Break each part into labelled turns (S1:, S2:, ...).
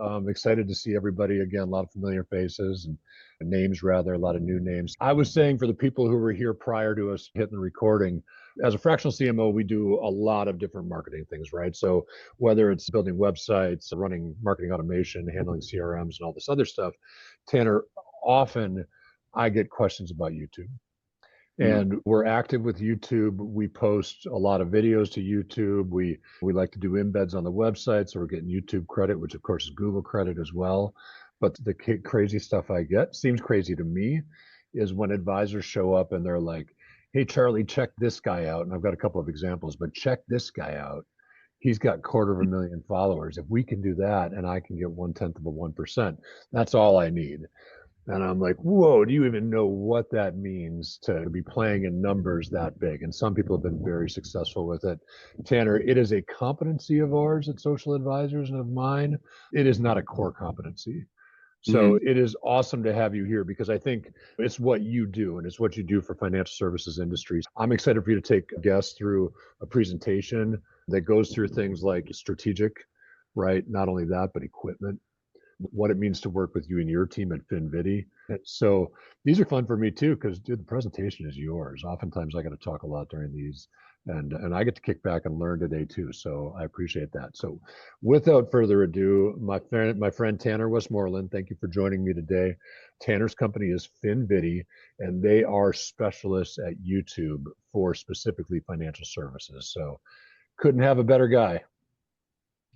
S1: I'm excited to see everybody again, a lot of familiar faces and names, rather, a lot of new names. I was saying for the people who were here prior to us hitting the recording, as a fractional CMO, we do a lot of different marketing things, right? So whether it's building websites, running marketing automation, handling CRMs, and all this other stuff, Tanner, often I get questions about YouTube.
S2: Mm.
S1: And we're active with YouTube. We post a lot of videos to YouTube. We like to do embeds on the website, so we're getting YouTube credit, which of course is Google credit as well. But the crazy stuff I get seems crazy to me is when advisors show up and they're like, "Hey Charlie, check this guy out." And I've got a couple of examples, but check this guy out. He's got 250,000 followers. If we can do that and I can get 1/10 of 1%, that's all I need. And I'm like, whoa, do you even know what that means to be playing in numbers that big? And some people have been very successful with it. Tanner, it is a competency of ours at Social Advisors and of mine. It is not a core competency. So
S2: Mhm.
S1: it is awesome to have you here because I think it's what you do and it's what you do for financial services industries. I'm excited for you to take guests through a presentation that goes through things like strategic, right? Not only that, but equipment, what it means to work with you and your team at FinVidi. So these are fun for me too, because dude, the presentation is yours. Oftentimes I got to talk a lot during these, and I get to kick back and learn today too. So I appreciate that. So without further ado, my friend Tanner Westmoreland, thank you for joining me today. Tanner's company is FinVidi, and they are specialists at YouTube for specifically financial services. So couldn't have a better guy.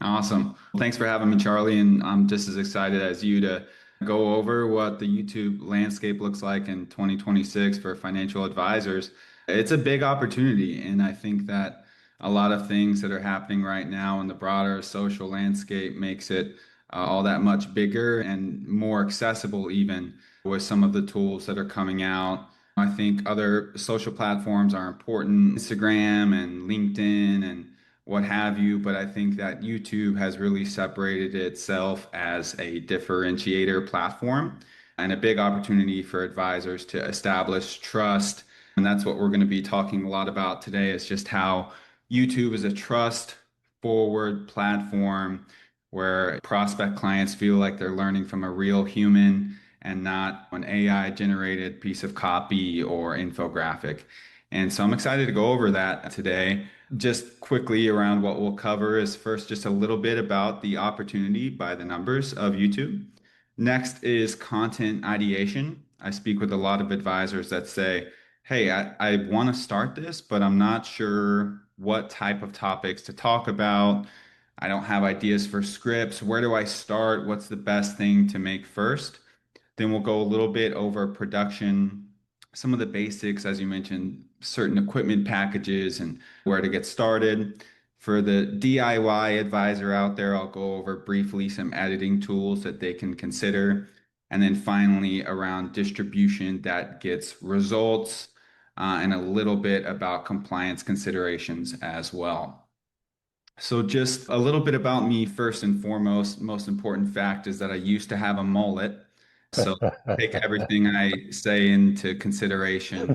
S2: Awesome. Thanks for having me, Charlie. And I'm just as excited as you to go over what the YouTube landscape looks like in 2026 for financial advisors. It's a big opportunity. And I think that a lot of things that are happening right now in the broader social landscape makes it all that much bigger and more accessible, even with some of the tools that are coming out. I think other social platforms are important, Instagram and LinkedIn and what have you. But I think that YouTube has really separated itself as a differentiator platform and a big opportunity for advisors to establish trust. And that's what we're going to be talking a lot about today is just how YouTube is a trust forward platform where prospect clients feel like they're learning from a real human and not an AI generated piece of copy or infographic. And so I'm excited to go over that today. Just quickly around what we'll cover is first just a little bit about the opportunity by the numbers of YouTube. Next is content ideation. I speak with a lot of advisors that say, hey, I want to start this, but I'm not sure what type of topics to talk about. I don't have ideas for scripts. Where do I start? What's the best thing to make first? Then we'll go a little bit over production, some of the basics, as you mentioned, certain equipment packages and where to get started. For the DIY advisor out there, I'll go over briefly some editing tools that they can consider. And then finally, around distribution that gets results and a little bit about compliance considerations as well. So, just a little bit about me first and foremost. Most important fact is that I used to have a mullet. So, take everything I say into consideration,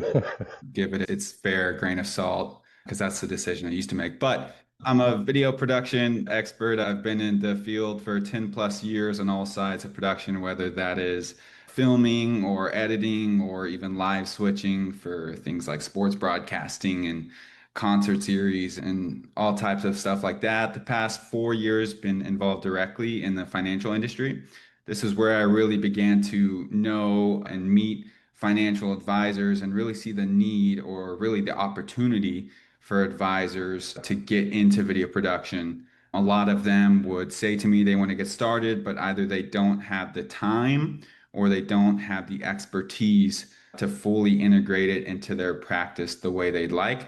S2: give it its fair grain of salt, because that's the decision I used to make. But I'm a video production expert. I've been in the field for 10 plus years on all sides of production, whether that is filming or editing or even live switching for things like sports broadcasting and concert series and all types of stuff like that. The past 4 years been involved directly in the financial industry. This is where I really began to know and meet financial advisors and really see the need or really the opportunity for advisors to get into video production. A lot of them would say to me they want to get started, but either they don't have the time or they don't have the expertise to fully integrate it into their practice the way they'd like.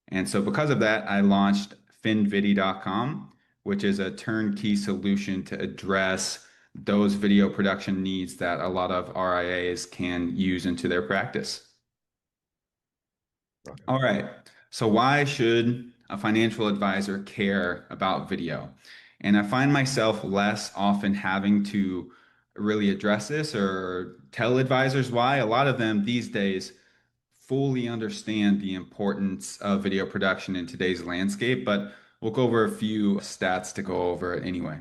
S2: And so, because of that, I launched finvidi.com, which is a turnkey solution to address those video production needs that a lot of RIAs can use into their practice. All right. So, why should a financial advisor care about video? And I find myself less often having to really address this or tell advisors why. A lot of them these days fully understand the importance of video production in today's landscape, but we'll go over a few stats to go over it anyway.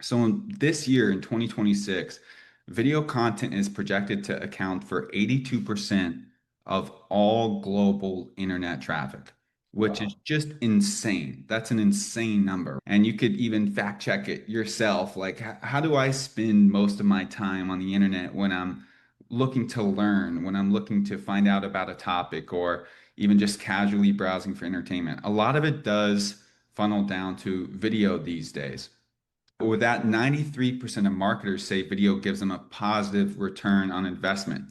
S2: So this year in 2026, video content is projected to account for 82% of all global internet traffic, which is
S1: Wow.
S2: just insane. That's an insane number. And you could even fact check it yourself. Like, how do I spend most of my time on the internet when I'm looking to learn, when I'm looking to find out about a topic, or even just casually browsing for entertainment? A lot of it does funnel down to video these days. With that, 93% of marketers say video gives them a positive return on investment.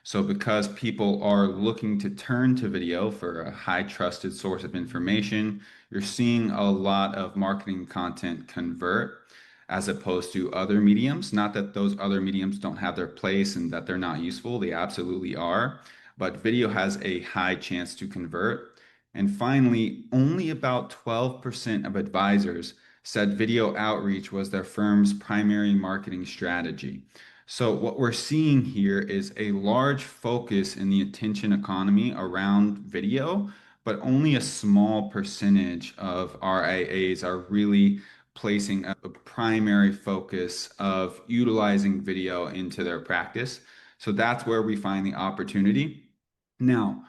S2: So, because people are looking to turn to video for a high trusted source of information, you're seeing a lot of marketing content convert as opposed to other mediums. Not that those other mediums don't have their place and that they're not useful, they absolutely are. But video has a high chance to convert. And finally, only about 12% of advisors said video outreach was their firm's primary marketing strategy. So, what we're seeing here is a large focus in the attention economy around video, but only a small percentage of RIAs are really placing a primary focus of utilizing video into their practice. So, that's where we find the opportunity. Now,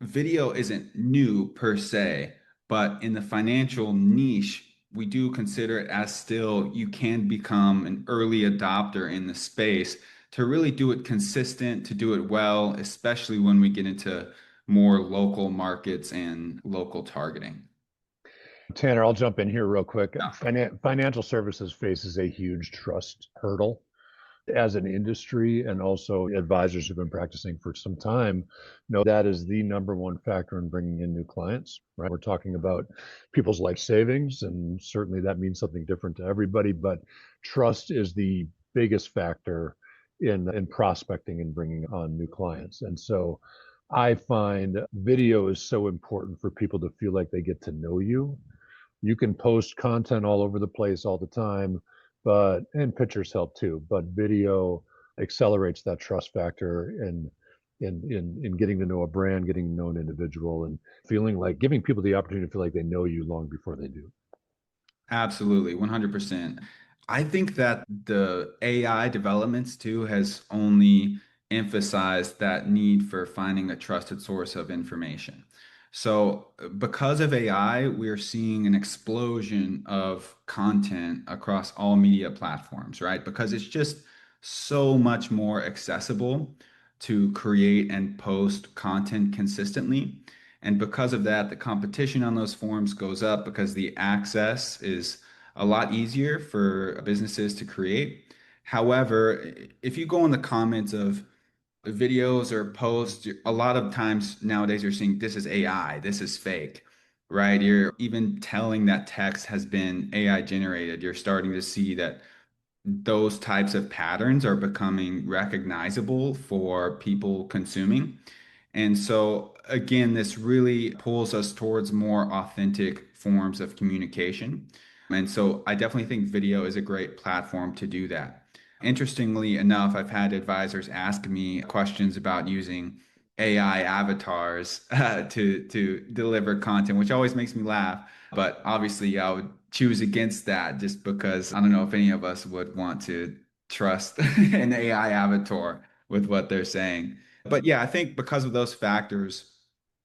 S2: video isn't new per se, but in the financial niche, we do consider it as still you can become an early adopter in the space to really do it consistent, to do it well, especially when we get into more local markets and local targeting.
S1: Tanner, I'll jump in here real quick. Financial services faces a huge trust hurdle as an industry, and also advisors who've been practicing for some time know that is the number one factor in bringing in new clients, right? We're talking about people's life savings, and certainly that means something different to everybody, but trust is the biggest factor in prospecting and bringing on new clients. And so I find video is so important for people to feel like they get to know you. You can post content all over the place all the time, but and pictures help too, but video accelerates that trust factor in getting to know a brand, getting to know an individual, and feeling like giving people the opportunity to feel like they know you long before they do.
S2: Absolutely, 100%. I think that the AI developments too has only emphasized that need for finding a trusted source of information. So, because of AI, we're seeing an explosion of content across all media platforms, right? Because it's just so much more accessible to create and post content consistently. And because of that, the competition on those forums goes up because the access is a lot easier for businesses to create. However, if you go in the comments of videos or posts, a lot of times nowadays you're seeing this is AI, this is fake, right? You're even telling that text has been AI generated. You're starting to see that those types of patterns are becoming recognizable for people consuming. And so, again, this really pulls us towards more authentic forms of communication. And so, I definitely think video is a great platform to do that. Interestingly enough, I've had advisors ask me questions about using AI avatars to deliver content, which always makes me laugh. But obviously, I would choose against that just because I don't know if any of us would want to trust an AI avatar with what they're saying. But yeah, I think because of those factors,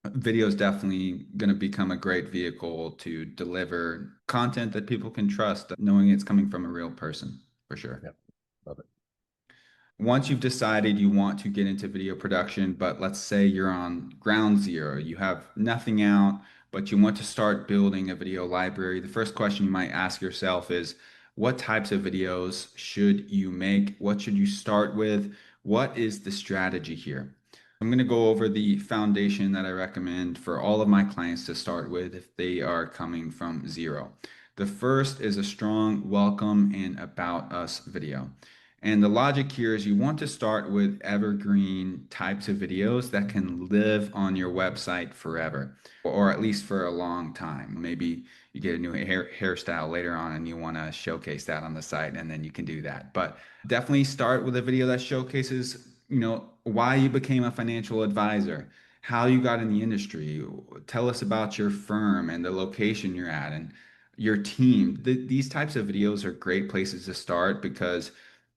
S2: video is definitely going to become a great vehicle to deliver content that people can trust, knowing it's coming from a real person, for sure.
S1: Yeah, love it.
S2: Once you've decided you want to get into video production, but let's say you're on ground zero, you have nothing out, but you want to start building a video library, the first question you might ask yourself is, what types of videos should you make? What should you start with? What is the strategy here? I'm going to go over the foundation that I recommend for all of my clients to start with if they are coming from zero. The first is a strong welcome and about us video. And the logic here is you want to start with evergreen types of videos that can live on your website forever, or at least for a long time. Maybe you get a new hairstyle later on and you want to showcase that on the site, and then you can do that. But definitely start with a video that showcases, why you became a financial advisor, how you got in the industry. Tell us about your firm and the location you're at, and your team. These types of videos are great places to start because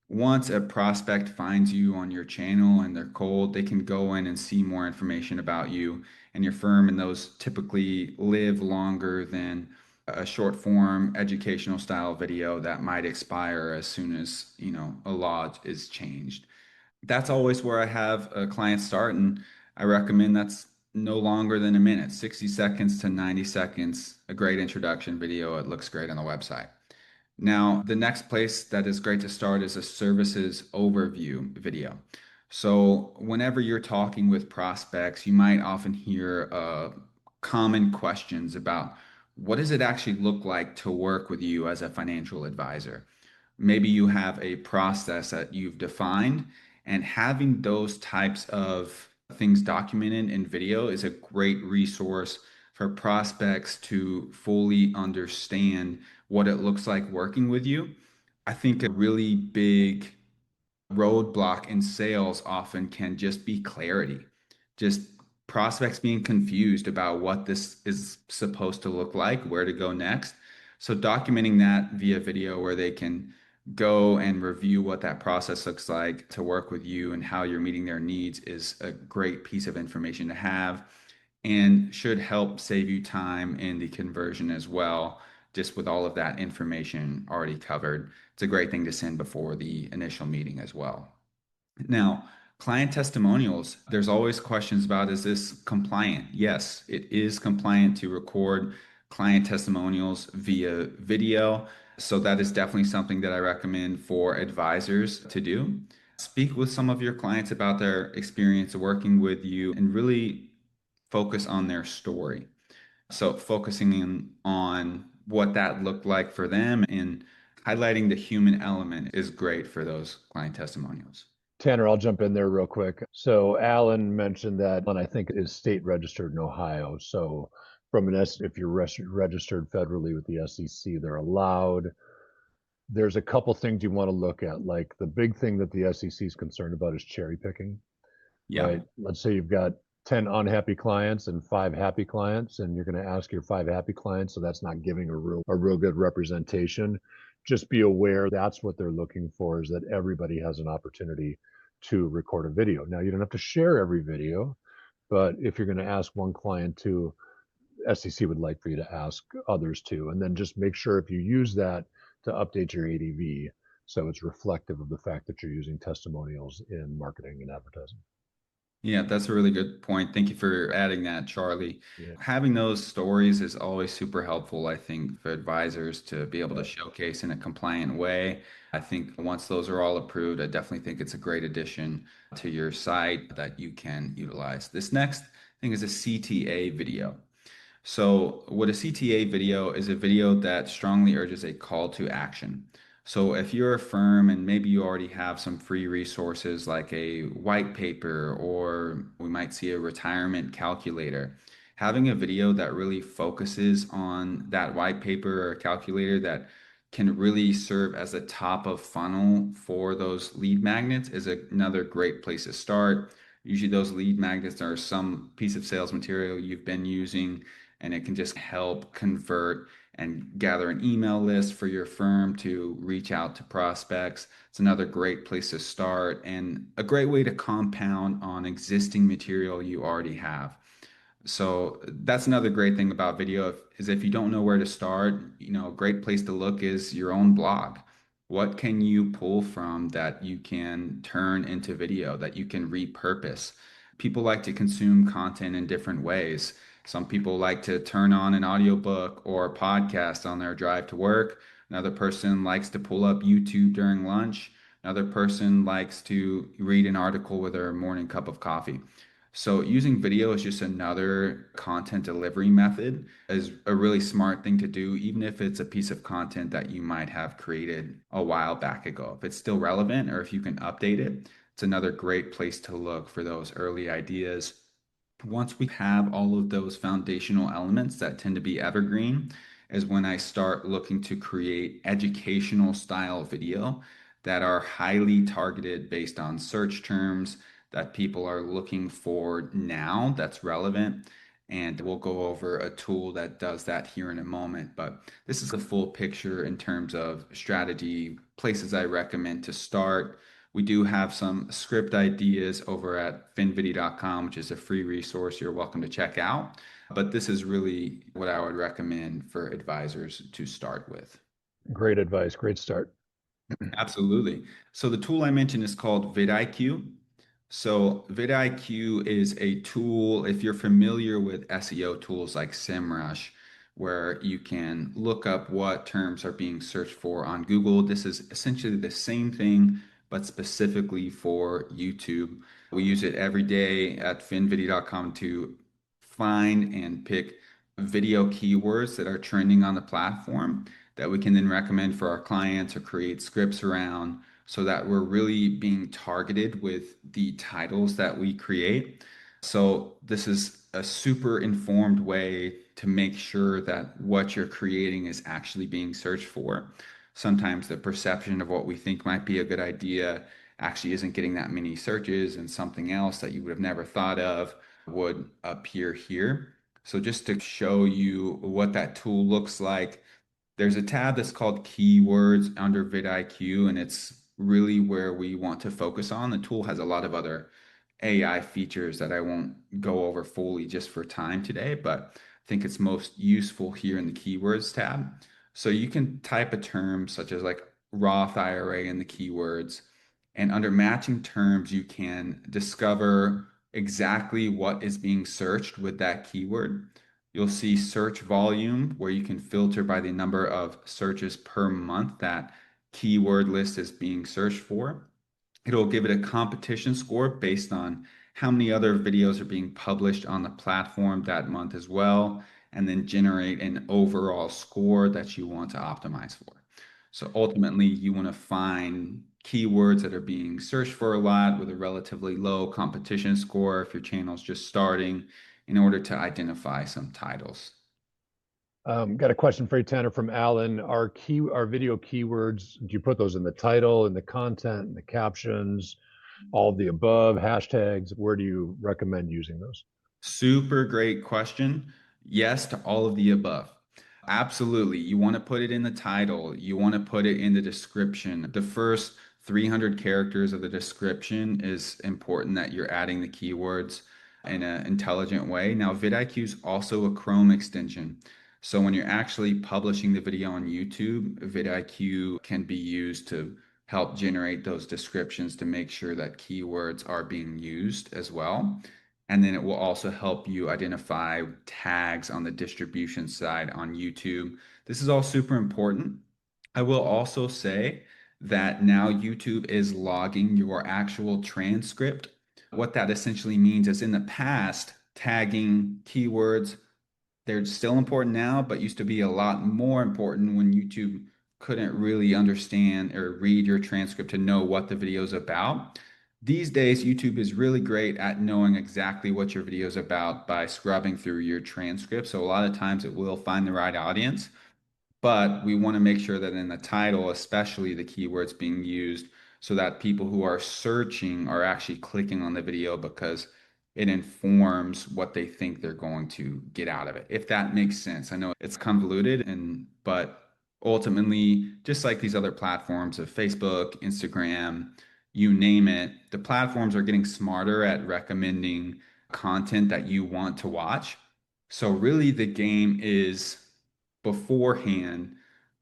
S2: once a prospect finds you on your channel and they're cold, they can go in and see more information about you and your firm, and those typically live longer than a short form educational style video that might expire as soon as, a law is changed. That's always where I have a client start, and I recommend that's no longer than a minute, 60 seconds to 90 seconds, a great introduction video. It looks great on the website. Now, the next place that is great to start is a services overview video. So, whenever you're talking with prospects, you might often hear common questions about what does it actually look like to work with you as a financial advisor? Maybe you have a process that you've defined, and having those types of things documented in video is a great resource for prospects to fully understand what it looks like working with you. I think a really big roadblock in sales often can just be clarity, just prospects being confused about what this is supposed to look like, where to go next. So documenting that via video where they can go and review what that process looks like to work with you and how you're meeting their needs is a great piece of information to have and should help save you time in the conversion as well, just with all of that information already covered. It's a great thing to send before the initial meeting as well. Now, client testimonials, there's always questions about, is this compliant? Yes, it is compliant to record client testimonials via video. So that is definitely something that I recommend for advisors to do. Speak with some of your clients about their experience working with you and really focus on their story. So focusing in on what that looked like for them and highlighting the human element is great for those client testimonials.
S1: Tanner, I'll jump in there real quick. So Alan mentioned that, and I think it is state registered in Ohio. So if you're registered federally with the SEC, they're allowed. There's a couple things you want to look at. Like the big thing that the SEC is concerned about is cherry picking,
S2: Yeah.
S1: right? Let's say you've got 10 unhappy clients and 5 happy clients, and you're going to ask your 5 happy clients. So that's not giving a real good representation. Just be aware that's what they're looking for, is that everybody has an opportunity to record a video. Now, you don't have to share every video, but if you're going to ask one client to, SEC would like for you to ask others to, and then just make sure if you use that to update your ADV so it's reflective of the fact that you're using testimonials in marketing and advertising.
S2: Yeah, that's a really good point. Thank you for adding that, Charlie.
S1: Yeah.
S2: Having those stories is always super helpful, I think, for advisors to be able to
S1: Right.
S2: showcase in a compliant way. I think once those are all approved, I definitely think it's a great addition to your site that you can utilize. This next thing is a CTA video. So, what a CTA video is a video that strongly urges a call to action. So, if you're a firm and maybe you already have some free resources like a white paper, or we might see a retirement calculator, having a video that really focuses on that white paper or calculator that can really serve as a top of funnel for those lead magnets is another great place to start. Usually, those lead magnets are some piece of sales material you've been using, and it can just help convert and gather an email list for your firm to reach out to prospects. It's another great place to start and a great way to compound on existing material you already have. So that's another great thing about video is if you don't know where to start, a great place to look is your own blog. What can you pull from that you can turn into video that you can repurpose? People like to consume content in different ways. Some people like to turn on an audiobook or a podcast on their drive to work. Another person likes to pull up YouTube during lunch. Another person likes to read an article with their morning cup of coffee. So using video is just another content delivery method is a really smart thing to do, even if it's a piece of content that you might have created a while back ago. If it's still relevant or if you can update it, it's another great place to look for those early ideas. Once we have all of those foundational elements that tend to be evergreen, is when I start looking to create educational style video that are highly targeted based on search terms that people are looking for now that's relevant. And we'll go over a tool that does that here in a moment. But this is the full picture in terms of strategy, places I recommend to start. We do have some script ideas over at finvidi.com, which is a free resource you're welcome to check out. But this is really what I would recommend for advisors to start with.
S1: Great advice. Great start.
S2: Absolutely. So the tool I mentioned is called vidIQ. So vidIQ is a tool, if you're familiar with SEO tools like SEMrush, where you can look up what terms are being searched for on Google. This is essentially the same thing, but specifically for YouTube. We use it every day at finvidi.com to find and pick video keywords that are trending on the platform that we can then recommend for our clients or create scripts around so that we're really being targeted with the titles that we create. So this is a super informed way to make sure that what you're creating is actually being searched for. Sometimes the perception of what we think might be a good idea actually isn't getting that many searches, and something else that you would have never thought of would appear here. So just to show you what that tool looks like, there's a tab that's called keywords under vidIQ, and it's really where we want to focus on. The tool has a lot of other AI features that I won't go over fully just for time today, but I think it's most useful here in the keywords tab. So you can type a term such as like Roth IRA in the keywords, and under matching terms, you can discover exactly what is being searched with that keyword. You'll see search volume, where you can filter by the number of searches per month that keyword list is being searched for. It'll give it a competition score based on how many other videos are being published on the platform that month as well, and then generate an overall score that you want to optimize for. So ultimately, you want to find keywords that are being searched for a lot with a relatively low competition score if your channel is just starting, in order to identify some titles.
S1: Got a question for you, Tanner, from Alan. Our video keywords, do you put those in the title, in the content, in the captions, all of the above, hashtags? Where do you recommend using those?
S2: Super great question. Yes to all of the above. Absolutely. You want to put it in the title. You want to put it in the description. The first 300 characters of the description is important that you're adding the keywords in an intelligent way. Now, vidIQ is also a Chrome extension. So when you're actually publishing the video on YouTube, vidIQ can be used to help generate those descriptions to make sure that keywords are being used as well. And then it will also help you identify tags on the distribution side on YouTube. This is all super important. I will also say that now YouTube is logging your actual transcript. What that essentially means is, in the past, tagging keywords, they're still important now, but used to be a lot more important when YouTube couldn't really understand or read your transcript to know what the video is about. These days, YouTube is really great at knowing exactly what your video is about by scrubbing through your transcript. So a lot of times it will find the right audience, but we want to make sure that in the title, especially, the keywords being used so that people who are searching are actually clicking on the video, because it informs what they think they're going to get out of it. If that makes sense. I know it's convoluted, but ultimately, just like these other platforms of Facebook, Instagram, you name it, the platforms are getting smarter at recommending content that you want to watch. So really the game is beforehand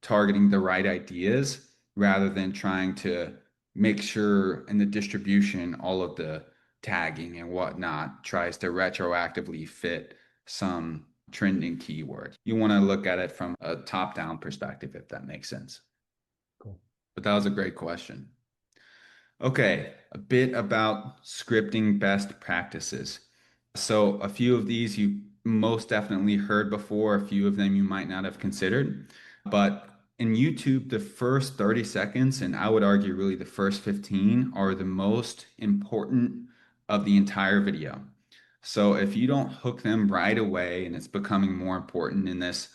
S2: targeting the right ideas rather than trying to make sure in the distribution all of the tagging and whatnot tries to retroactively fit some trending keyword. You want to look at it from a top-down perspective, if that makes sense.
S1: Cool.
S2: But that was a great question. Okay, a bit about scripting best practices. So a few of these you most definitely heard before, a few of them you might not have considered. But in YouTube, the first 30 seconds, and I would argue really the first 15, are the most important of the entire video. So if you don't hook them right away, and it's becoming more important in this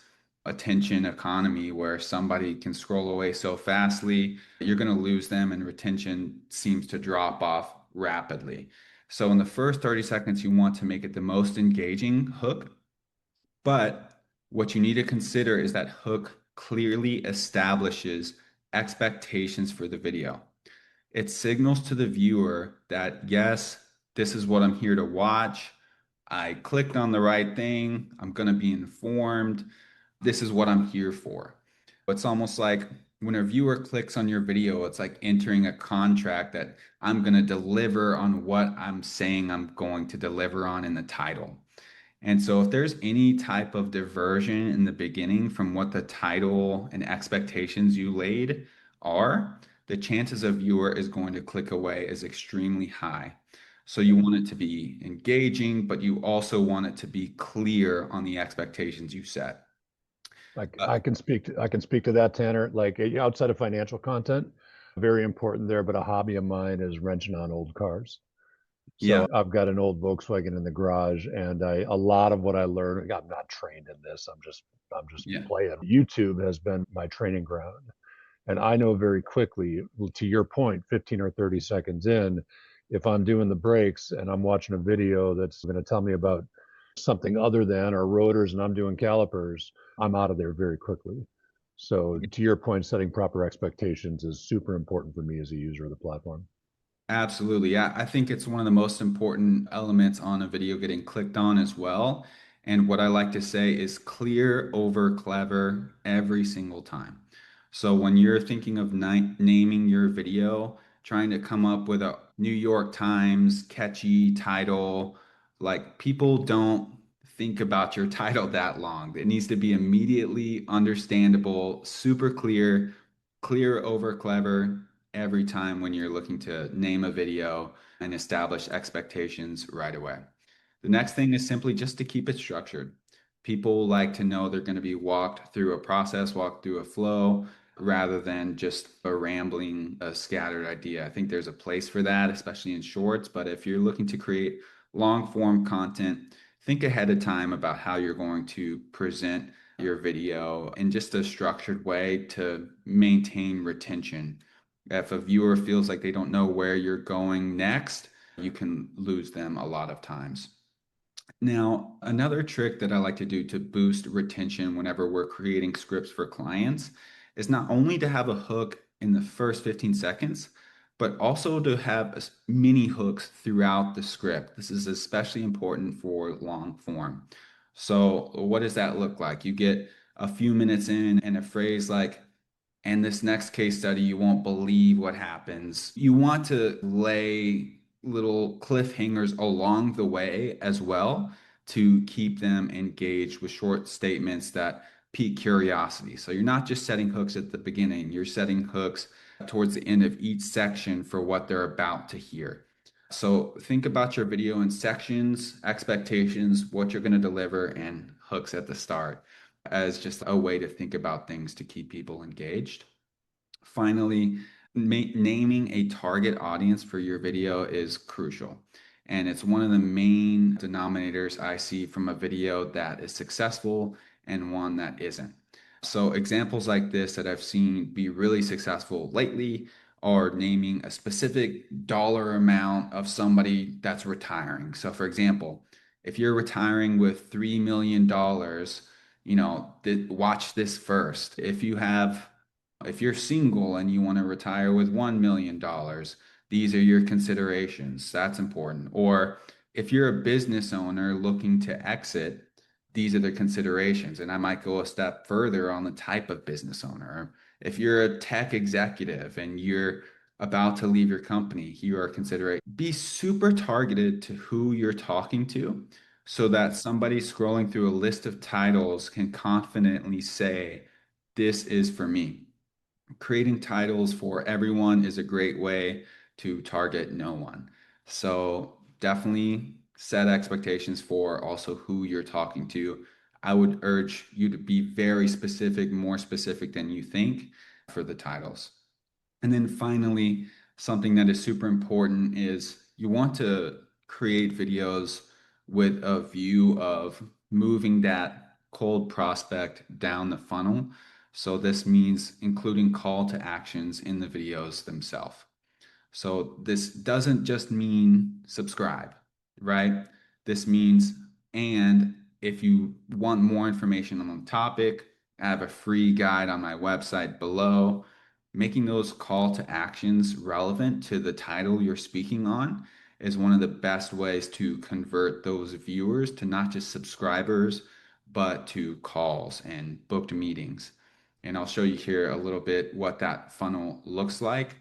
S2: attention economy where somebody can scroll away so fastly, you're going to lose them, and retention seems to drop off rapidly. So in the first 30 seconds, you want to make it the most engaging hook. But what you need to consider is that hook clearly establishes expectations for the video. It signals to the viewer that, yes, this is what I'm here to watch. I clicked on the right thing. I'm going to be informed. This is what I'm here for. It's almost like when a viewer clicks on your video, it's like entering a contract that I'm going to deliver on what I'm saying I'm going to deliver on in the title. And so if there's any type of diversion in the beginning from what the title and expectations you laid are, the chances a viewer is going to click away is extremely high. So you want it to be engaging, but you also want it to be clear on the expectations you set.
S1: Like
S2: Uh,
S1: I can speak to that, Tanner. Like outside of financial content, very important there, but a hobby of mine is wrenching on old cars.
S2: yeah,
S1: So I've got an old Volkswagen in the garage, and a lot of what I learned, I'm not trained in this. I'm just
S2: yeah.
S1: playing. YouTube has been my training ground. And I know very quickly, to your point, 15 or 30 seconds in, if I'm doing the brakes and I'm watching a video that's going to tell me about something other than our rotors and I'm doing calipers, I'm out of there very quickly. So, to your point, setting proper expectations is super important for me as a user of the platform.
S2: Absolutely. Yeah, I think it's one of the most important elements on a video getting clicked on as well. And what I like to say is clear over clever every single time. So when you're thinking of naming your video, trying to come up with a New York Times catchy title, like people don't think about your title that long. It needs to be immediately understandable, super clear, clear over clever every time when you're looking to name a video and establish expectations right away. The next thing is simply just to keep it structured. People like to know they're going to be walked through a process, walked through a flow, rather than just a rambling, a scattered idea. I think there's a place for that, especially in shorts. But if you're looking to create long form content, think ahead of time about how you're going to present your video in just a structured way to maintain retention. If a viewer feels like they don't know where you're going next, you can lose them a lot of times. Now, another trick that I like to do to boost retention whenever we're creating scripts for clients is not only to have a hook in the first 15 seconds, but also to have mini hooks throughout the script. This is especially important for long form. So, what does that look like? You get a few minutes in and a phrase like, and this next case study, you won't believe what happens. You want to lay little cliffhangers along the way as well to keep them engaged with short statements that pique curiosity. So you're not just setting hooks at the beginning, you're setting hooks towards the end of each section for what they're about to hear. So think about your video in sections, expectations, what you're going to deliver, and hooks at the start as just a way to think about things to keep people engaged. Finally, naming a target audience for your video is crucial. And it's one of the main denominators I see from a video that is successful and one that isn't. So, examples like this that I've seen be really successful lately are naming a specific dollar amount of somebody that's retiring. So, for example, if you're retiring with $3 million, watch this first. If you're single and you want to retire with $1 million, these are your considerations. That's important. Or if you're a business owner looking to exit, these are the considerations. And I might go a step further on the type of business owner. If you're a tech executive and you're about to leave your company, here are considerations. Be super targeted to who you're talking to so that somebody scrolling through a list of titles can confidently say, this is for me. Creating titles for everyone is a great way to target no one. So definitely set expectations for also who you're talking to. I would urge you to be very specific, more specific than you think for the titles. And then finally, something that is super important is you want to create videos with a view of moving that cold prospect down the funnel. So this means including call to actions in the videos themselves. So this doesn't just mean subscribe, right? This means, and if you want more information on the topic, I have a free guide on my website below. Making those call to actions relevant to the title you're speaking on is one of the best ways to convert those viewers to not just subscribers, but to calls and booked meetings. And I'll show you here a little bit what that funnel looks like,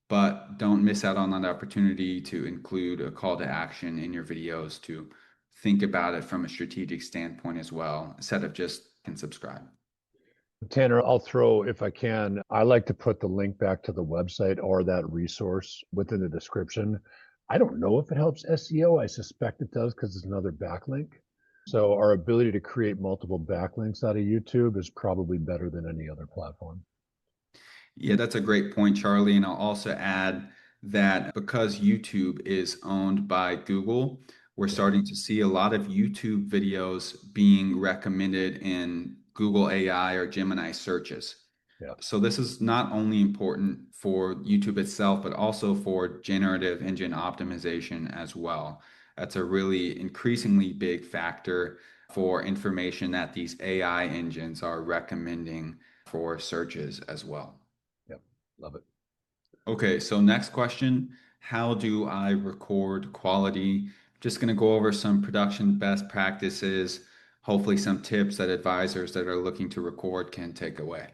S2: but don't miss out on that opportunity to include a call to action in your videos to think about it from a strategic standpoint as well, instead of just can subscribe.
S1: Tanner, I'll throw, if I can, I like to put the link back to the website or that resource within the description. I don't know if it helps SEO. I suspect it does because it's another backlink. So our ability to create multiple backlinks out of YouTube is probably better than any other platform.
S2: Yeah, that's a great point, Charlie. And I'll also add that because YouTube is owned by Google, we're
S1: Yeah,
S2: starting to see a lot of YouTube videos being recommended in Google AI or Gemini searches.
S1: yeah,
S2: So this is not only important for YouTube itself, but also for generative engine optimization as well. That's a really increasingly big factor for information that these AI engines are recommending for searches as well.
S1: yeah. Love it.
S2: Okay, so next question, how do I record quality? Just going to go over some production best practices, hopefully some tips that advisors that are looking to record can take away.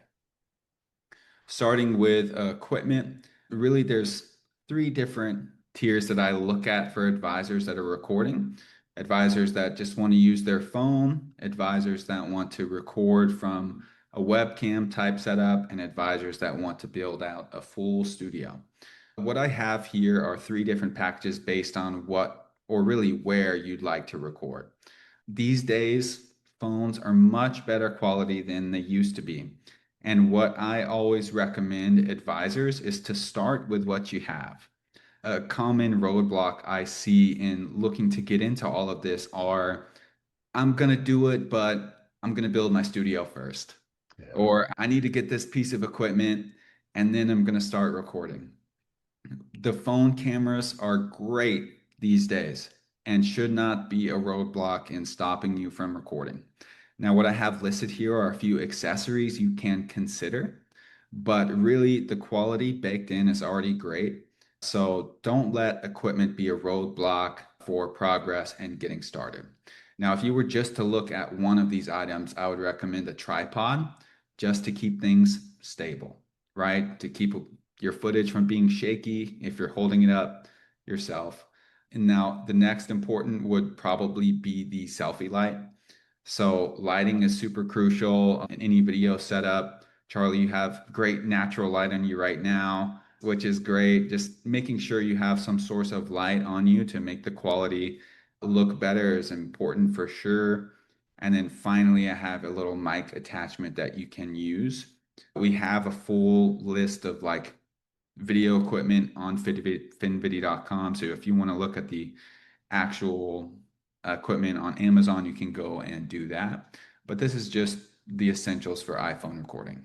S2: Starting with equipment, really there's three different tiers that I look at for advisors that are recording. Advisors that just want to use their phone, advisors that want to record from a webcam type setup, and advisors that want to build out a full studio. What I have here are three different packages based on what or really where you'd like to record. These days, phones are much better quality than they used to be. And what I always recommend advisors is to start with what you have. A common roadblock I see in looking to get into all of this are I'm going to do it, but I'm going to build my studio first.
S1: Yeah,
S2: Or I need to get this piece of equipment and then I'm going to start recording. The phone cameras are great these days and should not be a roadblock in stopping you from recording. Now, what I have listed here are a few accessories you can consider, but really the quality baked in is already great. So don't let equipment be a roadblock for progress and getting started. Now, if you were just to look at one of these items, I would recommend a tripod just to keep things stable, right? To keep your footage from being shaky if you're holding it up yourself. And now the next important would probably be the selfie light. So lighting is super crucial in any video setup. Charlie, you have great natural light on you right now, which is great. Just making sure you have some source of light on you to make the quality look better is important for sure. And then finally, I have a little mic attachment that you can use. We have a full list of like video equipment on finvidi.com. So if you want to look at the actual equipment on Amazon, you can go and do that. But this is just the essentials for iPhone recording.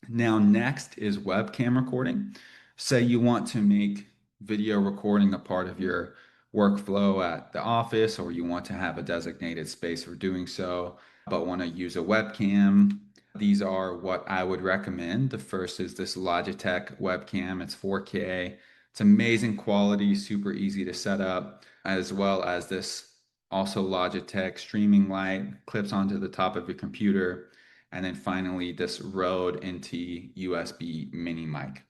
S2: Now, next is webcam recording. Say you want to make video recording a part of your workflow at the office, or you want to have a designated space for doing so, but want to use a webcam. These are what I would recommend. The first is this Logitech webcam. It's 4K. It's amazing quality, super easy to set up, as well as this also Logitech streaming light clips onto the top of your computer. And then finally, this Rode NT USB mini mic.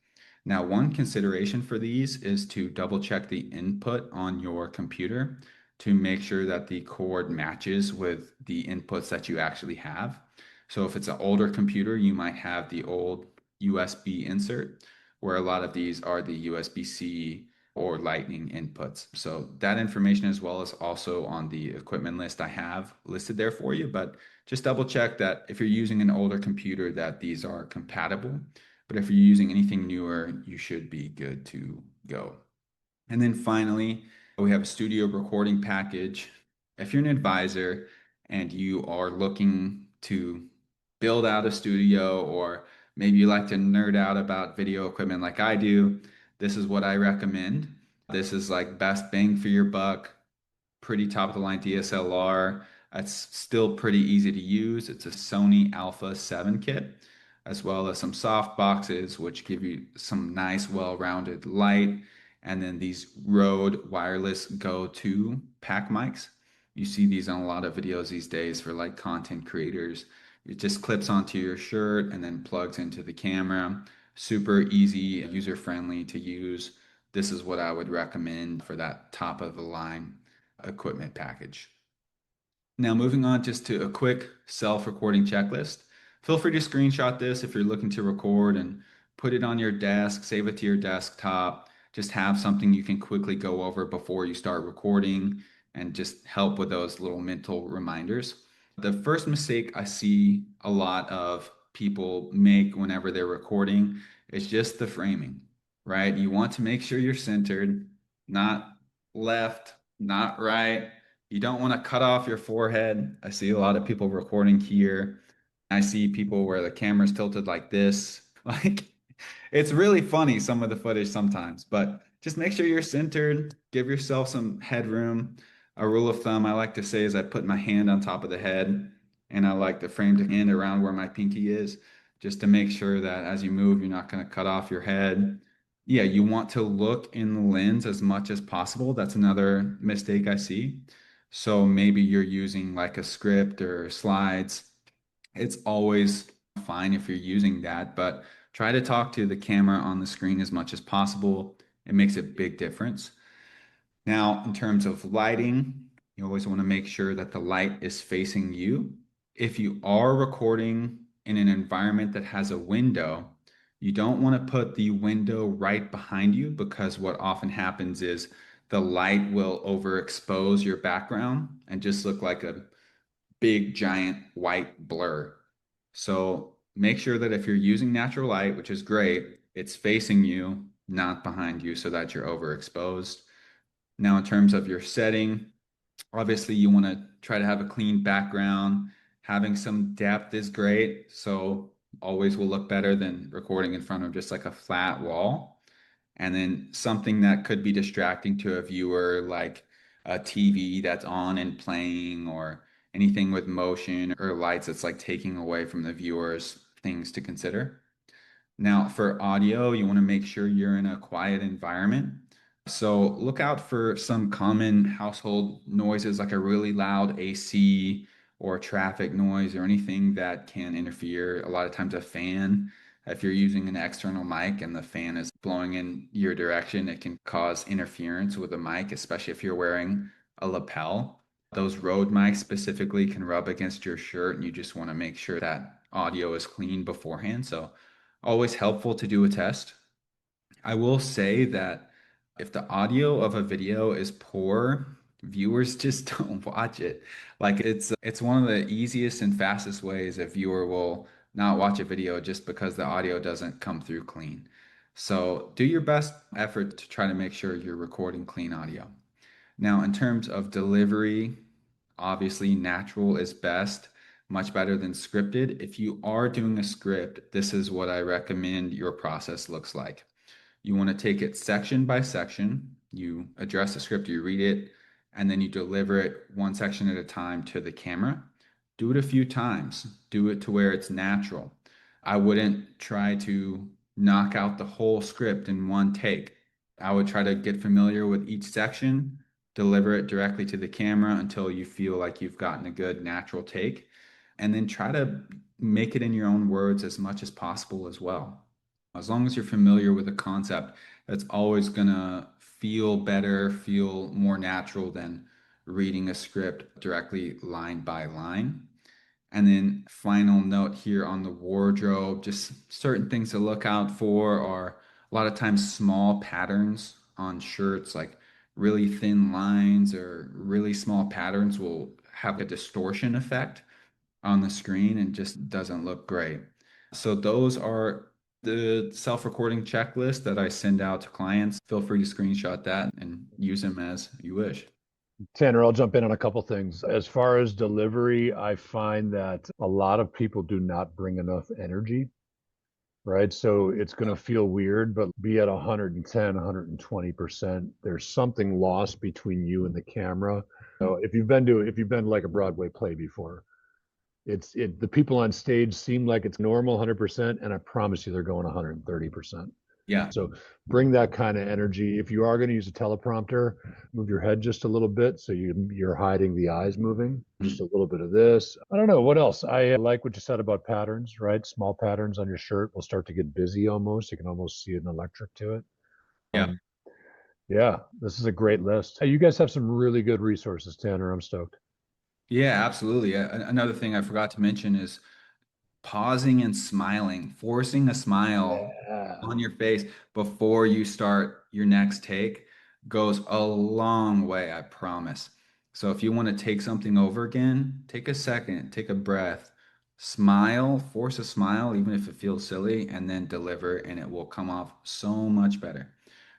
S2: Now, one consideration for these is to double check the input on your computer to make sure that the cord matches with the inputs that you actually have. So if it's an older computer, you might have the old USB insert, where a lot of these are the USB-C or Lightning inputs. So that information as well is also on the equipment list I have listed there for you, but just double check that if you're using an older computer that these are compatible. But if you're using anything newer, you should be good to go. And then finally, we have a studio recording package. If you're an advisor and you are looking to build out a studio, or maybe you like to nerd out about video equipment like I do, this is what I recommend. This is like best bang for your buck, pretty top of the line DSLR. It's still pretty easy to use. It's a Sony Alpha 7 kit, as well as some soft boxes, which give you some nice, well-rounded light. And then these Rode Wireless Go 2 pack mics. You see these on a lot of videos these days for like content creators. It just clips onto your shirt and then plugs into the camera. Super easy, user friendly to use. This is what I would recommend for that top of the line equipment package. Now, moving on just to a quick self-recording checklist. Feel free to screenshot this if you're looking to record and put it on your desk, save it to your desktop. Just have something you can quickly go over before you start recording and just help with those little mental reminders. The first mistake I see a lot of people make whenever they're recording is just the framing, right? You want to make sure you're centered, not left, not right. You don't want to cut off your forehead. I see a lot of people recording here. I see people where the camera's tilted like this. Like, it's really funny, some of the footage sometimes, but just make sure you're centered, give yourself some headroom. A rule of thumb I like to say is I put my hand on top of the head and I like to frame the hand around where my pinky is, just to make sure that as you move, you're not going to cut off your head. Yeah, you want to look in the lens as much as possible. That's another mistake I see. So maybe you're using like a script or slides. It's always fine if you're using that, but try to talk to the camera on the screen as much as possible. It makes a big difference. Now, in terms of lighting, you always want to make sure that the light is facing you. If you are recording in an environment that has a window, you don't want to put the window right behind you, because what often happens is the light will overexpose your background and just look like a big giant white blur. So make sure that if you're using natural light, which is great, it's facing you, not behind you, so that you're overexposed. Now, in terms of your setting, obviously you want to try to have a clean background. Having some depth is great. So always will look better than recording in front of just like a flat wall. And then something that could be distracting to a viewer, like a TV that's on and playing, or anything with motion or lights that's like taking away from the viewers, things to consider. Now, for audio, you want to make sure you're in a quiet environment. So look out for some common household noises like a really loud AC or traffic noise or anything that can interfere. A lot of times a fan, if you're using an external mic and the fan is blowing in your direction, it can cause interference with the mic, especially if you're wearing a lapel. Those Rode mics specifically can rub against your shirt, and you just want to make sure that audio is clean beforehand. So always helpful to do a test. I will say that if the audio of a video is poor, viewers just don't watch it. Like it's one of the easiest and fastest ways a viewer will not watch a video just because the audio doesn't come through clean. So do your best effort to try to make sure you're recording clean audio. Now, in terms of delivery, obviously natural is best, much better than scripted. If you are doing a script, this is what I recommend your process looks like. You want to take it section by section. You address the script, you read it, and then you deliver it one section at a time to the camera. Do it a few times. Do it to where it's natural. I wouldn't try to knock out the whole script in one take. I would try to get familiar with each section, deliver it directly to the camera until you feel like you've gotten a good natural take, and then try to make it in your own words as much as possible as well. As long as you're familiar with the concept, that's always going to feel better, feel more natural than reading a script directly line by line. And then final note here on the wardrobe, just certain things to look out for are a lot of times small patterns on shirts, like really thin lines or really small patterns will have a distortion effect on the screen and just doesn't look great. So those are the self-recording checklist that I send out to clients. Feel free to screenshot that and use them as you wish.
S1: Tanner, I'll jump in on a couple things. As far as delivery, I find that a lot of people do not bring enough energy, right? So it's going to feel weird, but be at 110, 120%. There's something lost between you and the camera. So if you've been to like a Broadway play before, the people on stage seem like it's normal 100%, and I promise you they're going 130%.
S2: Yeah.
S1: So bring that kind of energy. If you are going to use a teleprompter, move your head just a little bit so you're hiding the eyes moving. Just a little bit of this. I don't know what else. I like what you said about patterns, right? Small patterns on your shirt will start to get busy almost. You can almost see an electric to it.
S2: Yeah.
S1: Um, yeah, this is a great list. Hey, you guys have some really good resources, Tanner. I'm stoked.
S2: Yeah, absolutely. Another thing I forgot to mention is pausing and smiling, forcing a smile
S1: Yeah.
S2: on your face before you start your next take goes a long way, I promise. So if you want to take something over again, take a second, take a breath, smile, force a smile, even if it feels silly, and then deliver, and it will come off so much better.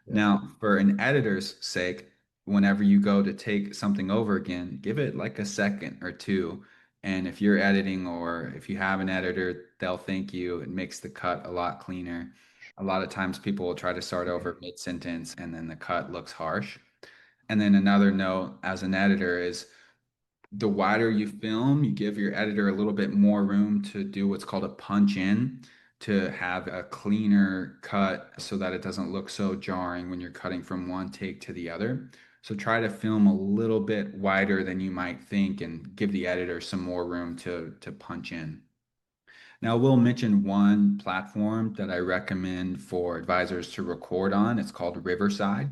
S1: Yeah.
S2: Now, for an editor's sake, whenever you go to take something over again, give it like a second or two. And if you're editing or if you have an editor, they'll thank you. It makes the cut a lot cleaner. A lot of times people will try to start over mid-sentence and then the cut looks harsh. And then another note as an editor is the wider you film, you give your editor a little bit more room to do what's called a punch in, to have a cleaner cut so that it doesn't look so jarring when you're cutting from one take to the other. So try to film a little bit wider than you might think and give the editor some more room to punch in. Now, we'll mention one platform that I recommend for advisors to record on. It's called Riverside.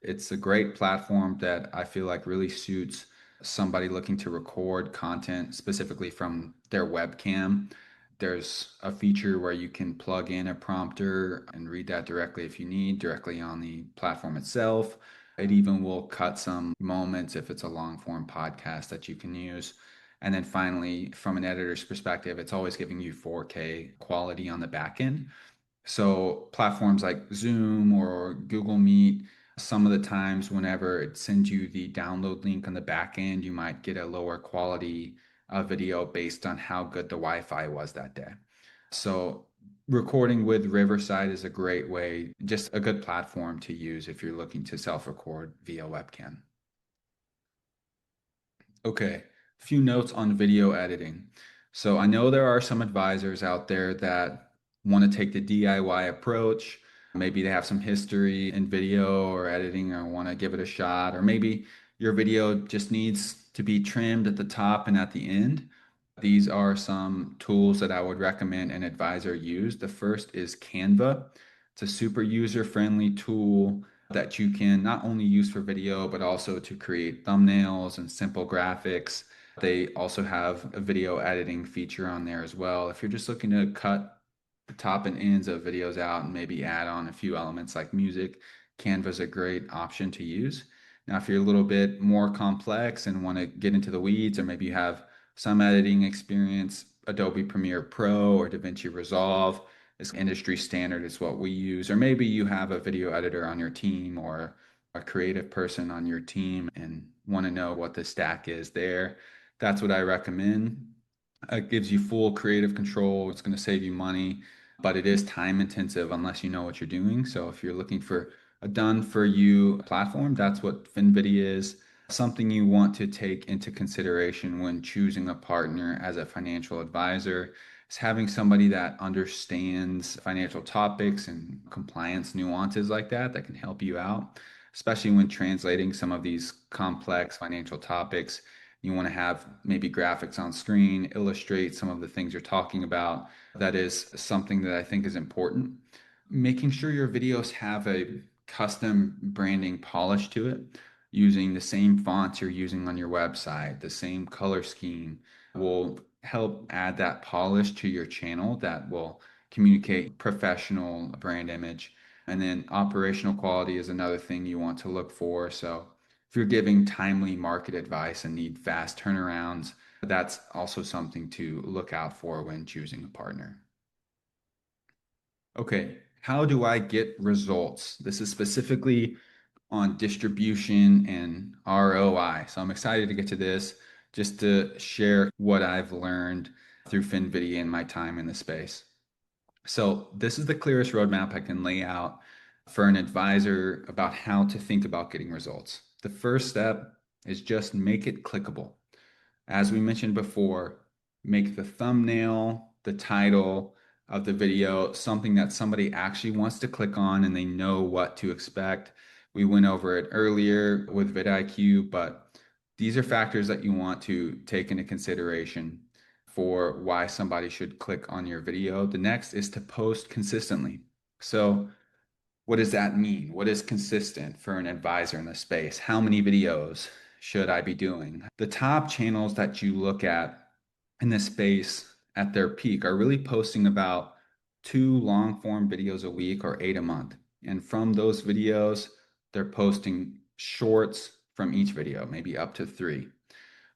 S2: It's a great platform that I feel like really suits somebody looking to record content specifically from their webcam. There's a feature where you can plug in a prompter and read that directly if you need, directly on the platform itself. It even will cut some moments if it's a long form podcast that you can use. And then finally, from an editor's perspective, it's always giving you 4K quality on the back end. So platforms like Zoom or Google Meet, some of the times whenever it sends you the download link on the back end, you might get a lower quality video based on how good the Wi-Fi was that day. So recording with Riverside is a great way, just a good platform to use if you're looking to self-record via webcam. Okay, a few notes on video editing. So I know there are some advisors out there that want to take the DIY approach. Maybe they have some history in video or editing or want to give it a shot, or maybe your video just needs to be trimmed at the top and at the end. These are some tools that I would recommend an advisor use. The first is Canva. It's a super user-friendly tool that you can not only use for video, but also to create thumbnails and simple graphics. They also have a video editing feature on there as well. If you're just looking to cut the top and ends of videos out and maybe add on a few elements like music, Canva is a great option to use. Now, if you're a little bit more complex and want to get into the weeds, or maybe you have some editing experience, Adobe Premiere Pro or DaVinci Resolve is industry standard, is what we use. Or maybe you have a video editor on your team or a creative person on your team and want to know what the stack is there. That's what I recommend. It gives you full creative control. It's going to save you money, but it is time intensive unless you know what you're doing. So if you're looking for a done for you platform, that's what FinVidi is. Something you want to take into consideration when choosing a partner as a financial advisor is having somebody that understands financial topics and compliance nuances like that that can help you out, especially when translating some of these complex financial topics. You want to have maybe graphics on screen, illustrate some of the things you're talking about. That is something that I think is important. Making sure your videos have a custom branding polish to it, using the same fonts you're using on your website, the same color scheme will help add that polish to your channel that will communicate professional brand image. And then operational quality is another thing you want to look for. So if you're giving timely market advice and need fast turnarounds, that's also something to look out for when choosing a partner. Okay, how do I get results? This is specifically on distribution and ROI. So I'm excited to get to this just to share what I've learned through FinVidi and my time in the space. So this is the clearest roadmap I can lay out for an advisor about how to think about getting results. The first step is just make it clickable. As we mentioned before, make the thumbnail, the title of the video, something that somebody actually wants to click on and they know what to expect. We went over it earlier with vidIQ, but these are factors that you want to take into consideration for why somebody should click on your video. The next is to post consistently. So what does that mean? What is consistent for an advisor in the space? How many videos should I be doing? The top channels that you look at in this space at their peak are really posting about 2 long-form videos a week or 8 a month. And from those videos, they're posting shorts from each video, maybe up to 3.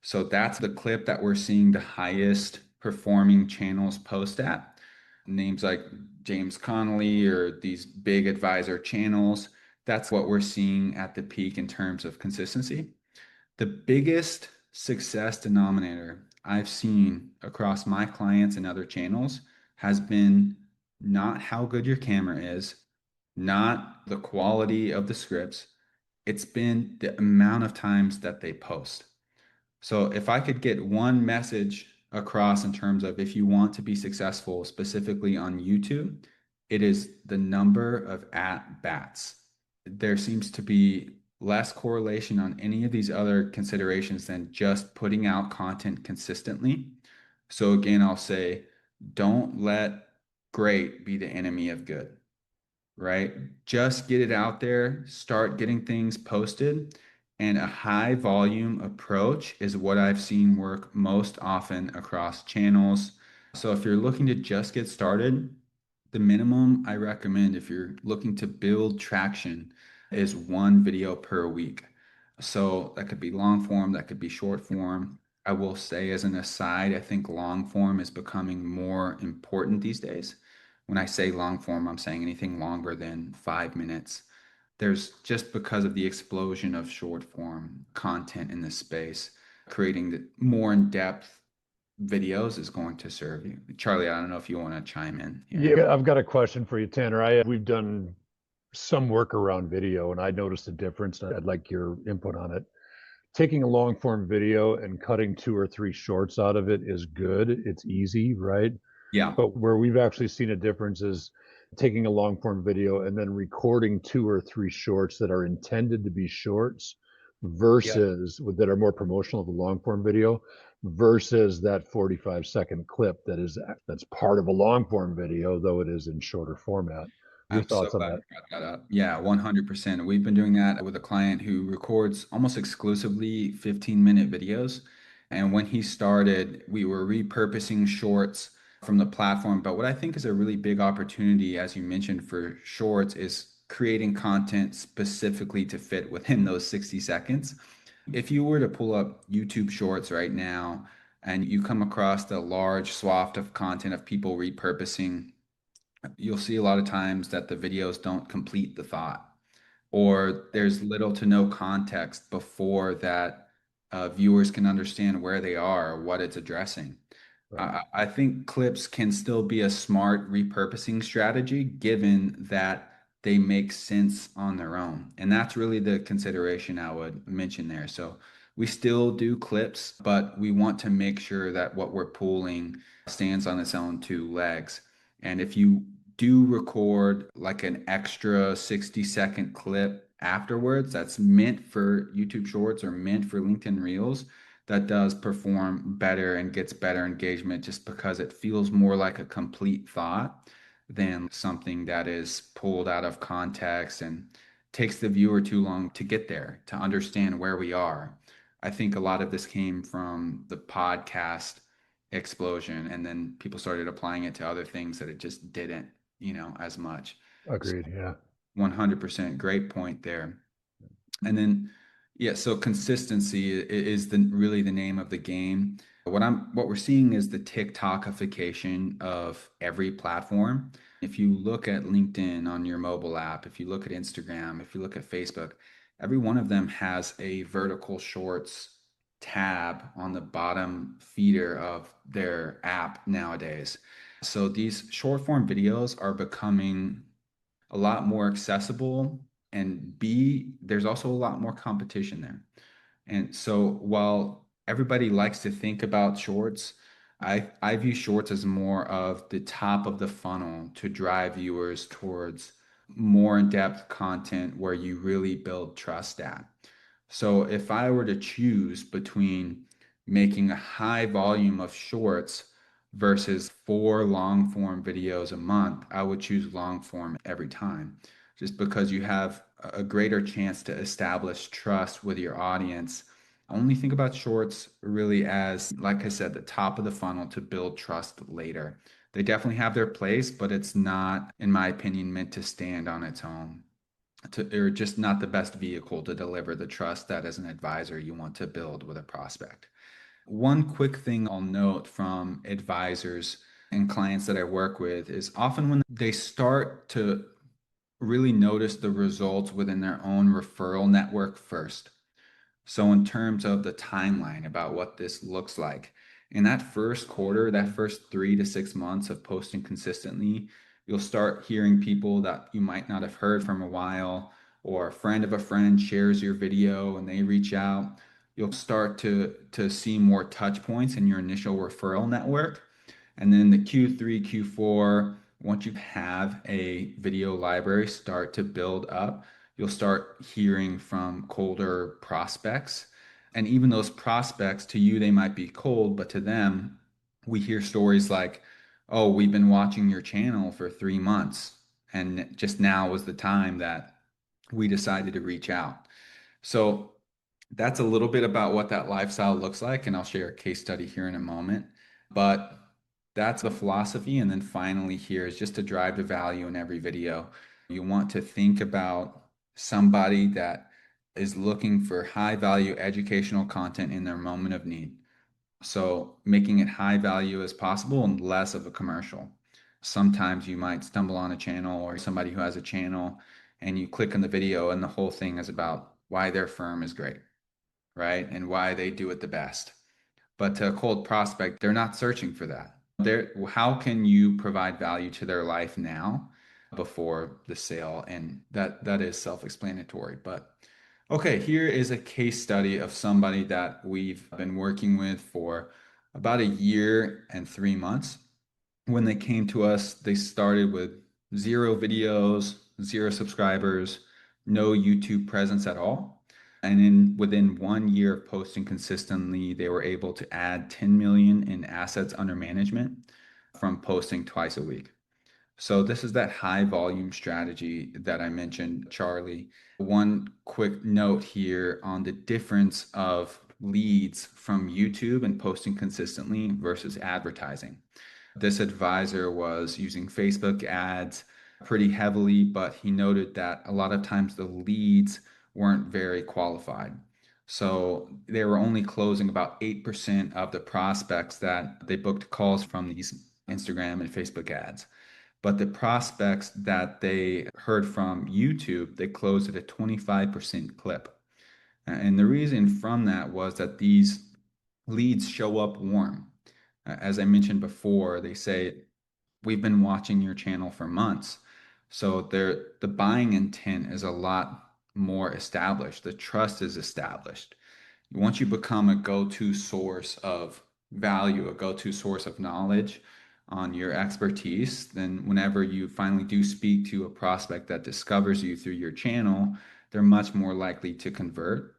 S2: So that's the clip that we're seeing the highest performing channels post at. Names like James Connolly or these big advisor channels, that's what we're seeing at the peak in terms of consistency. The biggest success denominator I've seen across my clients and other channels has been not how good your camera is, not the quality of the scripts. It's been the amount of times that they post. So if I could get one message across in terms of if you want to be successful specifically on YouTube, it is the number of at bats. There seems to be less correlation on any of these other considerations than just putting out content consistently. So again, I'll say, don't let great be the enemy of good, right? Just get it out there, start getting things posted. And a high volume approach is what I've seen work most often across channels. So if you're looking to just get started, the minimum I recommend if you're looking to build traction is 1 video per week. So that could be long form, that could be short form. I will say, as an aside, I think long form is becoming more important these days. When I say long form, I'm saying anything longer than 5 minutes. There's just because of the explosion of short form content in this space, creating the more in-depth videos is going to serve you. Charlie, I don't know if you want to chime in here.
S1: Yeah, I've got a question for you, Tanner. We've done some work around video, and I noticed a difference. I'd like your input on it. Taking a long form video and cutting 2 or 3 shorts out of it is good. It's easy, right?
S2: Yeah.
S1: But where we've actually seen a difference is taking a long form video and then recording 2 or 3 shorts that are intended to be shorts
S2: Yeah.
S1: versus that are more promotional of the long form video versus that 45-second clip that's part of a long form video, though it is in shorter format. Your
S2: I'm so
S1: thoughts on
S2: glad
S1: that?
S2: you brought that up. Yeah, 100%. We've been doing that with a client who records almost exclusively 15-minute videos. And when he started, we were repurposing shorts from the platform. But what I think is a really big opportunity, as you mentioned, for shorts is creating content specifically to fit within those 60 seconds. If you were to pull up YouTube Shorts right now and you come across the large swath of content of people repurposing, you'll see a lot of times that the videos don't complete the thought, or there's little to no context before that viewers can understand where they are or what it's addressing.
S1: Right.
S2: I think clips can still be a smart repurposing strategy given that they make sense on their own. And that's really the consideration I would mention there. So we still do clips, but we want to make sure that what we're pulling stands on its own 2 legs. And if you do record like an extra 60-second clip afterwards that's meant for YouTube Shorts or meant for LinkedIn Reels, that does perform better and gets better engagement just because it feels more like a complete thought than something that is pulled out of context and takes the viewer too long to get there, to understand where we are. I think a lot of this came from the podcast explosion, and then people started applying it to other things that it just didn't, as much. So
S1: Agreed. Yeah.
S2: 100% great point there. And then, yeah, so consistency is really the name of the game. What we're seeing is the TikTokification of every platform. If you look at LinkedIn on your mobile app, if you look at Instagram, if you look at Facebook, every one of them has a vertical shorts tab on the bottom feeder of their app nowadays. So these short form videos are becoming a lot more accessible, and B, there's also a lot more competition there. And so while everybody likes to think about shorts, I view shorts as more of the top of the funnel to drive viewers towards more in-depth content where you really build trust at. So if I were to choose between making a high volume of shorts versus 4 long form videos a month, I would choose long form every time, just because you have a greater chance to establish trust with your audience. I only think about shorts really as, like I said, the top of the funnel to build trust later. They definitely have their place, but it's not, in my opinion, meant to stand on its own. Or just not the best vehicle to deliver the trust that as an advisor you want to build with a prospect. One quick thing I'll note from advisors and clients that I work with is often when they start to really notice the results within their own referral network first. So, in terms of the timeline about what this looks like, in that first quarter, that first 3 to 6 months of posting consistently, you'll start hearing people that you might not have heard from a while, or a friend of a friend shares your video and they reach out. You'll start to see more touch points in your initial referral network. And then the Q3, Q4, once you have a video library start to build up, you'll start hearing from colder prospects. And even those prospects, to you, they might be cold, but to them, we hear stories like, oh, we've been watching your channel for 3 months. And just now was the time that we decided to reach out. So that's a little bit about what that lifestyle looks like. And I'll share a case study here in a moment. But that's the philosophy. And then finally, here is just to drive the value in every video. You want to think about somebody that is looking for high value educational content in their moment of need. So making it high value as possible and less of a commercial. Sometimes you might stumble on a channel or somebody who has a channel and you click on the video and the whole thing is about why their firm is great, right? And why they do it the best. But to a cold prospect, they're not searching for that. How can you provide value to their life now before the sale? And that is self-explanatory. But okay, here is a case study of somebody that we've been working with for about a year and 3 months. When they came to us, they started with 0 videos, 0 subscribers, no YouTube presence at all. And within 1 year of posting consistently, they were able to add 10 million in assets under management from posting twice a week. So this is that high volume strategy that I mentioned, Charlie. One quick note here on the difference of leads from YouTube and posting consistently versus advertising. This advisor was using Facebook ads pretty heavily, but he noted that a lot of times the leads weren't very qualified. So they were only closing about 8% of the prospects that they booked calls from these Instagram and Facebook ads. But the prospects that they heard from YouTube, they closed at a 25% clip. And the reason from that was that these leads show up warm. As I mentioned before, they say, we've been watching your channel for months. So the buying intent is a lot more established. The trust is established. Once you become a go-to source of value, a go-to source of knowledge on your expertise, then whenever you finally do speak to a prospect that discovers you through your channel, they're much more likely to convert.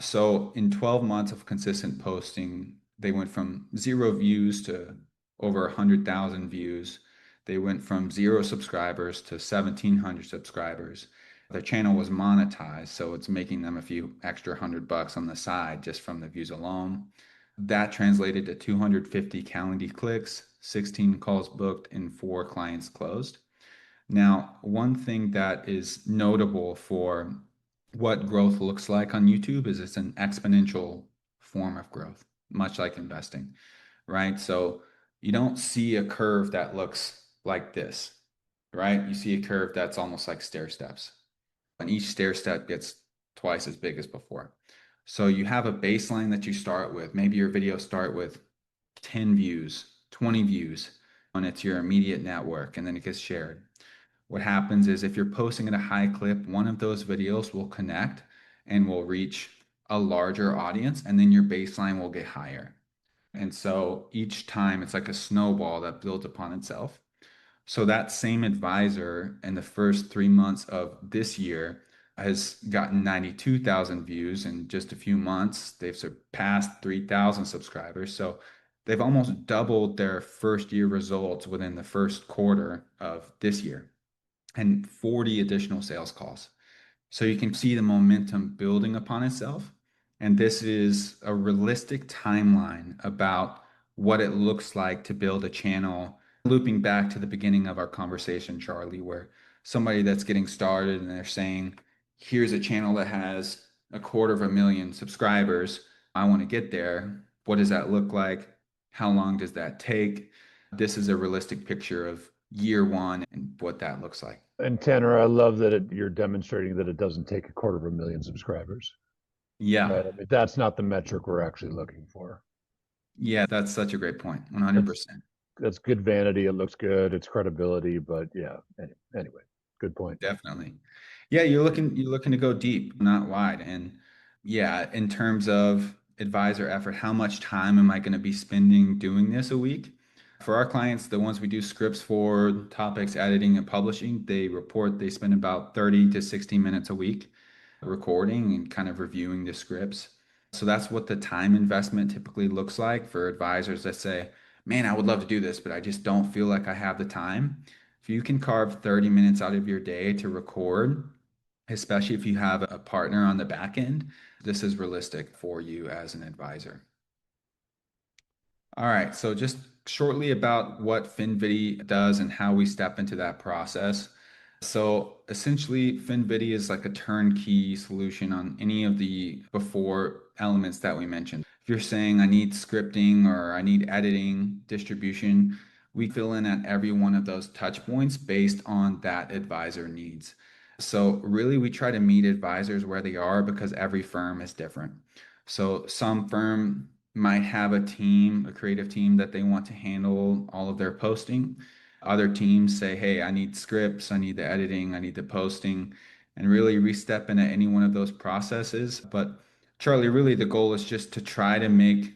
S2: So in 12 months of consistent posting, they went from 0 views to over 100,000 views. They went from 0 subscribers to 1,700 subscribers. Their channel was monetized, so it's making them a few extra $100 on the side just from the views alone. That translated to 250 calendar clicks, 16 calls booked, and 4 clients closed. Now, one thing that is notable for what growth looks like on YouTube is it's an exponential form of growth, much like investing, right? So you don't see a curve that looks like this, right? You see a curve that's almost like stair steps, and each stair step gets twice as big as before. So you have a baseline that you start with. Maybe your videos start with 10 views, 20 views, and it's your immediate network, and then it gets shared. What happens is if you're posting at a high clip, one of those videos will connect and will reach a larger audience, and then your baseline will get higher. And so each time it's like a snowball that builds upon itself. So that same advisor in the first 3 months of this year has gotten 92,000 views in just a few months. They've surpassed 3,000 subscribers. So they've almost doubled their first year results within the first quarter of this year and 40 additional sales calls. So you can see the momentum building upon itself. And this is a realistic timeline about what it looks like to build a channel. Looping back to the beginning of our conversation, Charlie, where somebody that's getting started and they're saying, here's a channel that has 250,000 subscribers. I want to get there. What does that look like? How long does that take? This is a realistic picture of year one and what that looks like.
S1: And Tanner, I love that you're demonstrating that it doesn't take 250,000 subscribers,
S2: Yeah.
S1: right? I mean, that's not the metric we're actually looking for.
S2: Yeah, that's such a great point.
S1: That's
S2: 100%.
S1: that's good vanity. It looks good. It's credibility, but yeah. Anyway, good point.
S2: Definitely. Yeah, you're looking to go deep, not wide. And yeah, in terms of advisor effort, how much time am I going to be spending doing this a week? For our clients, the ones we do scripts for, topics, editing, and publishing, they report they spend about 30 to 60 minutes a week recording and kind of reviewing the scripts. So that's what the time investment typically looks like for advisors that say, man, I would love to do this, but I just don't feel like I have the time. If you can carve 30 minutes out of your day to record, especially if you have a partner on the back end, this is realistic for you as an advisor. All right, so just shortly about what FinVidi does and how we step into that process. So essentially, FinVidi is like a turnkey solution on any of the before elements that we mentioned. If you're saying I need scripting or I need editing, distribution, we fill in at every one of those touch points based on that advisor needs. So really, we try to meet advisors where they are because every firm is different. So some firm might have a team, a creative team that they want to handle all of their posting. Other teams say, hey, I need scripts, I need the editing, I need the posting, and really we step into any one of those processes. But Charlie, really the goal is just to try to make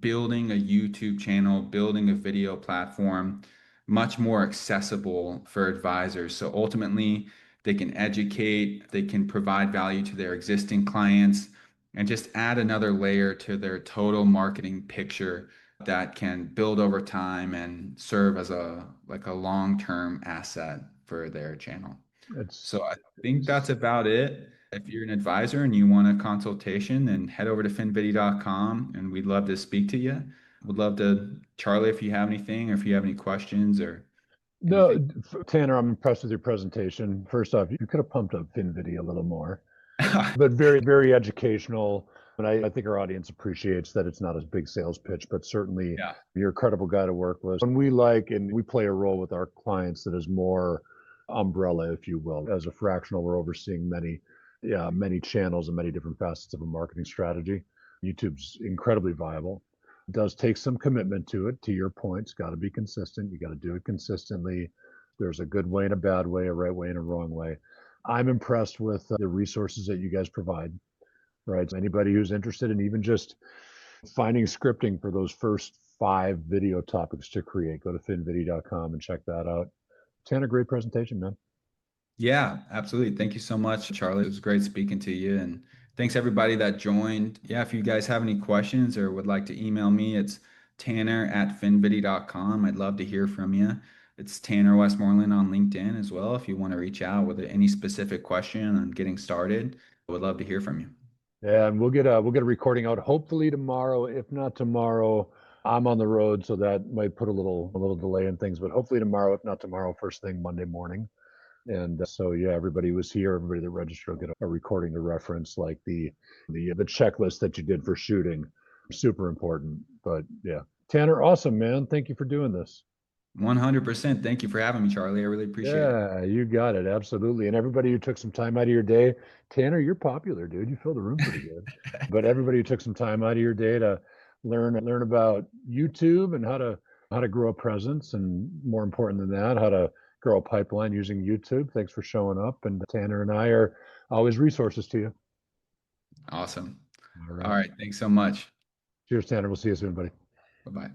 S2: building a YouTube channel, building a video platform much more accessible for advisors. So ultimately, they can educate, they can provide value to their existing clients, and just add another layer to their total marketing picture that can build over time and serve as a like a long-term asset for their channel.
S1: It's,
S2: So I think that's
S1: it's
S2: about it. If you're an advisor and you want a consultation, then head over to finvidi.com and we'd love to speak to you. Would love to, Charlie, if you have anything or if you have any questions or anything.
S1: no, Tanner, I'm impressed with your presentation. First off, you could have pumped up FinVidi a little more, but very, very educational. And I think our audience appreciates that it's not a big sales pitch, but certainly
S2: Yeah.
S1: you're a credible guy to work with. And we like, and we play a role with our clients that is more umbrella, if you will. As a fractional, we're overseeing many, yeah, many channels and many different facets of a marketing strategy. YouTube's incredibly viable. It does take some commitment to it. To your point, it's got to be consistent. You got to do it consistently. There's a good way and a bad way, a right way and a wrong way. I'm impressed with the resources that you guys provide, right? So anybody who's interested in even just finding scripting for those first 5 video topics to create, go to finvidi.com and check that out. Tanner, great presentation, man.
S2: Yeah, absolutely. Thank you so much, Charlie. It was great speaking to you. And thanks everybody that joined. Yeah, if you guys have any questions or would like to email me, it's tanner@finvidi.com. I'd love to hear from you. It's Tanner Westmoreland on LinkedIn as well. If you want to reach out with any specific question on getting started, I would love to hear from you.
S1: Yeah, and we'll get a recording out hopefully tomorrow. If not tomorrow, I'm on the road, so that might put a little delay in things. But hopefully tomorrow, if not tomorrow, first thing Monday morning. And so yeah, everybody was here. Everybody that registered will get a recording to reference, like the checklist that you did for shooting. Super important. But yeah, Tanner, awesome, man. Thank you for doing this.
S2: 100%. Thank you for having me, Charlie. I really appreciate it.
S1: Yeah, you got it. Absolutely. And everybody who took some time out of your day, Tanner, you're popular, dude. You fill the room pretty good. But everybody who took some time out of your day to learn about YouTube and how to grow a presence, and more important than that, how to grow a pipeline using YouTube. Thanks for showing up. And Tanner and I are always resources to you.
S2: Awesome.
S1: All
S2: All
S1: right.
S2: right. Thanks so much.
S1: Cheers, Tanner. We'll see you soon, buddy.
S2: Bye bye.